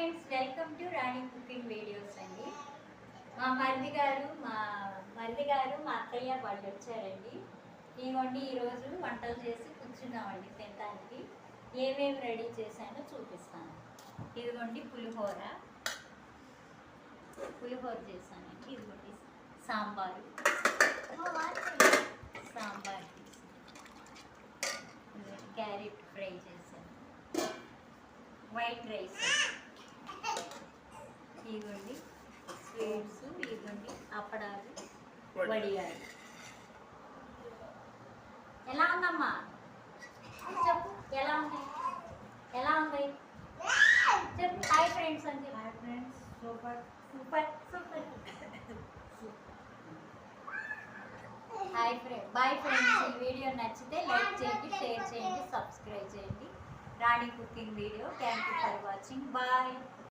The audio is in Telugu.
Friends, welcome to Rani cooking videos అండి. మా మరిది గారు మా అత్తయ్య వాళ్ళు వచ్చారండి. ఇదిగోండి ఈరోజు వంటలు చేసి కూర్చున్నామండి తినడానికి. ఏమేమి రెడీ చేశానో చూపిస్తాను. ఇదిగోండి పులిహోర చేశానండి. ఇదిగోండి సాంబారు క్యారెట్ ఫ్రై చేశాను, వైట్ రైస్, ఇదిగోండి స్వీట్స్, ఇదిగోండి అప్పడాలు, వడియాలు. ఎలా ఉందమ్మా చెప్పు, ఎలా ఉంది చెప్పు. హాయ్ ఫ్రెండ్స్ అని చెప్పు. Hi friends, super super super. Hi friend, bye friends. ఈ వీడియో నచ్చితే లైక్ చేయండి, షేర్ చేయండి, సబ్స్క్రైబ్ చేయండి. Rani cooking video. Thank you for watching. Bye.